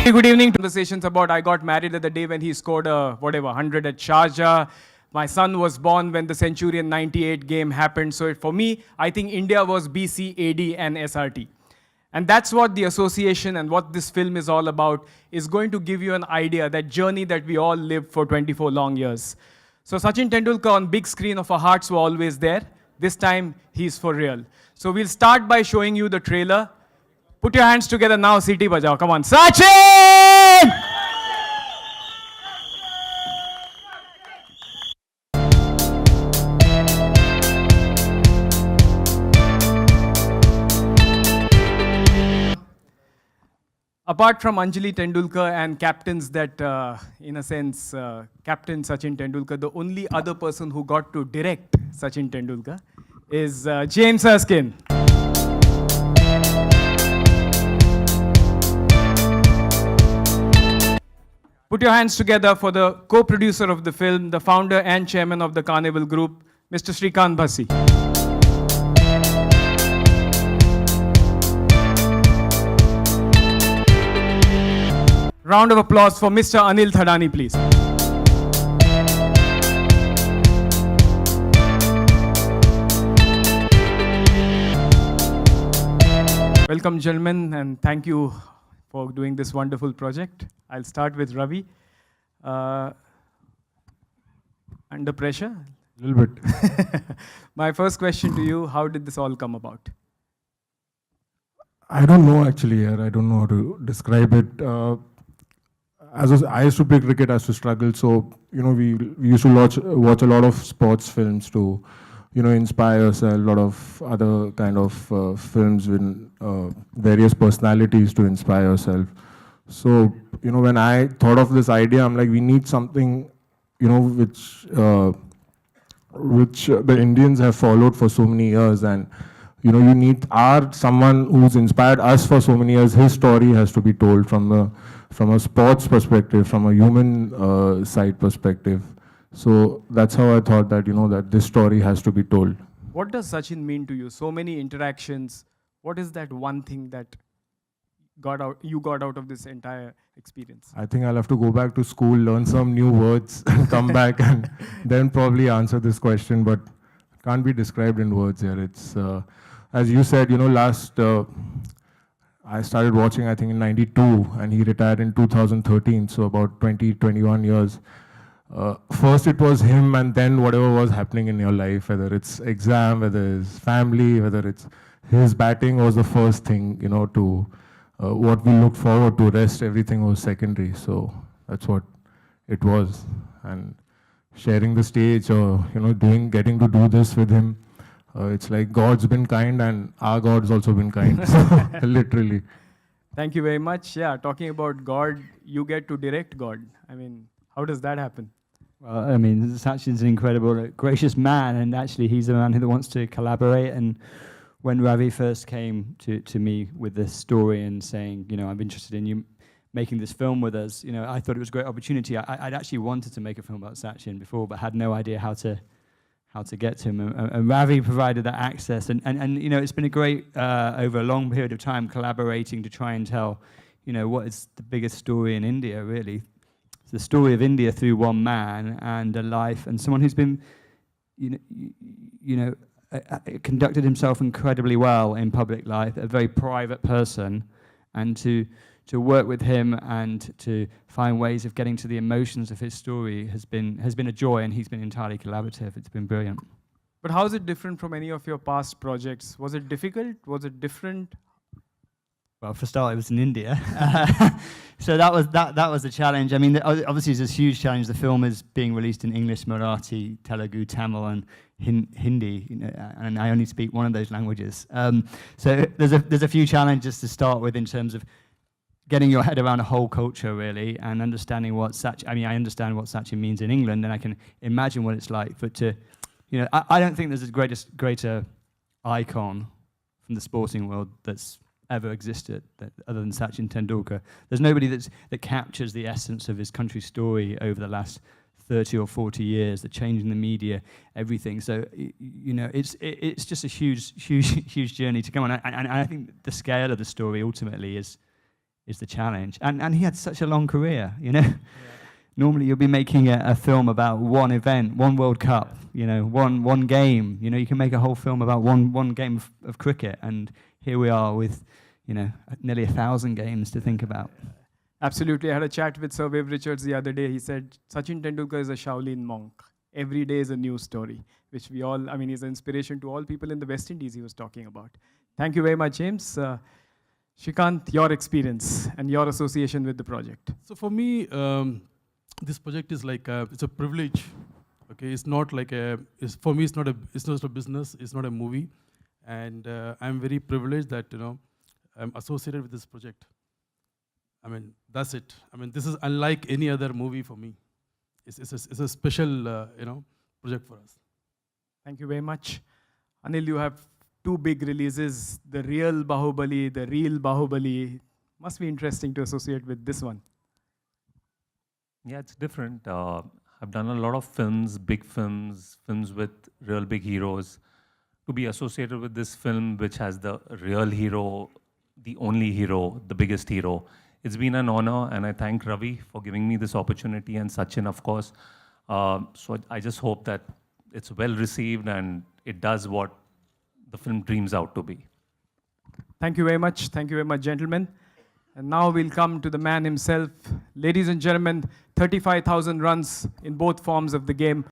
Good evening. Conversations about I got married at the day when he scored a, whatever, 100 at Sharjah. My son was born when the Centurion 98 game happened. So for me, I think India was BC, AD, and SRT. And that's what the association and what this film is all about, is going to give you an idea, that journey that we all lived for 24 long years. So Sachin Tendulkar on big screen of our hearts were always there. This time, he's for real. So we'll start by showing you the trailer. Put your hands together now, City Bajao. Come on, Sachin! Apart from Anjali Tendulkar and captains that, in a sense, Captain Sachin Tendulkar, the only other person who got to direct Sachin Tendulkar is James Erskine. Put your hands together for the co-producer of the film, the founder and chairman of the Carnival Group, Mr. Shrikant Bhasi. Round of applause for Mr. Anil Thadani, please. Welcome, gentlemen, and thank you for doing this wonderful project. I'll start with Ravi. Under pressure? A little bit. My first question to you, how did this all come about? I don't know actually, I don't know how to describe it. I used to play cricket, I used to struggle, so we used to watch a lot of sports films to inspire us, a lot of other kind of films with various personalities to inspire ourselves. So when I thought of this idea, I'm like, we need something which the Indians have followed for so many years, and you need someone who's inspired us for so many years. His story has to be told from a sports perspective, from a human side perspective. So that's how I thought that that this story has to be told. What does Sachin mean to you? So many interactions. What is that one thing that you got out of this entire experience? I think I'll have to go back to school, learn some new words, and come back and then probably answer this question. But it can't be described in words here. It's as you said, last. I started watching, I think, in '92, and he retired in 2013, so about 21 years. First it was him, and then whatever was happening in your life, whether it's exam, whether it's family, whether it's his batting was the first thing, to what we looked forward to. Rest, everything was secondary. So that's what it was. And sharing the stage, or getting to do this with him, it's like God's been kind and our God's also been kind. So, literally. Thank you very much. Yeah, talking about God, you get to direct God. I mean, how does that happen? Well, I mean, Sachin's an incredible, gracious man, and actually he's a man who wants to collaborate. And when Ravi first came to me with this story and saying, I'm interested in you making this film with us, I thought it was a great opportunity. I'd actually wanted to make a film about Sachin before, but had no idea how to get to him, and Ravi provided that access, and it's been a great over a long period of time collaborating to try and tell what is the biggest story in India, really. It's the story of India through one man and a life, and someone who's been conducted himself incredibly well in public life, a very private person, and to work with him and to find ways of getting to the emotions of his story has been a joy, and he's been entirely collaborative. It's been brilliant. But how is it different from any of your past projects? Was it difficult? Was it different? Well, for a start, it was in India, so that was the challenge. I mean, obviously, it's a huge challenge. The film is being released in English, Marathi, Telugu, Tamil, and Hindi, and I only speak one of those languages. So there's a few challenges to start with in terms of getting your head around a whole culture, really, and understanding what Sachin. I mean, I understand what Sachin means in England, and I can imagine what it's like for I don't think there's a greater icon from the sporting world that's ever existed other than Sachin Tendulkar. There's nobody that captures the essence of his country's story over the last 30 or 40 years, the change in the media, everything. So, it's just a huge journey to come on. And I think the scale of the story ultimately is is the challenge. And he had such a long career, you know. Normally you'll be making a film about one event, one World Cup, you know, one game. You know, you can make a whole film about one game of cricket, and here we are with, you know, nearly 1,000 games to think about. Absolutely. I had a chat with Sir Viv Richards the other day. He said, Sachin Tendulkar is a Shaolin monk. Every day is a new story, which we all, I mean, he's an inspiration to all people in the West Indies he was talking about. Thank you very much, James. Shrikant, your experience and your association with the project. So for me, this project is like it's a privilege. Okay, it's not like for me. It's not a business. It's not a movie, and I'm very privileged that I'm associated with this project. I mean, that's it. I mean, this is unlike any other movie for me. It's a special project for us. Thank you very much. Anil, you have two big releases, the real Bahubali, the real Bahubali. Must be interesting to associate with this one. Yeah, it's different. I've done a lot of films, big films, films with real big heroes. To be associated with this film, which has the real hero, the only hero, the biggest hero, it's been an honor, and I thank Ravi for giving me this opportunity, and Sachin, of course. So I just hope that it's well received and it does what the film dreams out to be. Thank you very much. Thank you very much, gentlemen. And now we'll come to the man himself. Ladies and gentlemen, 35,000 runs in both forms of the game.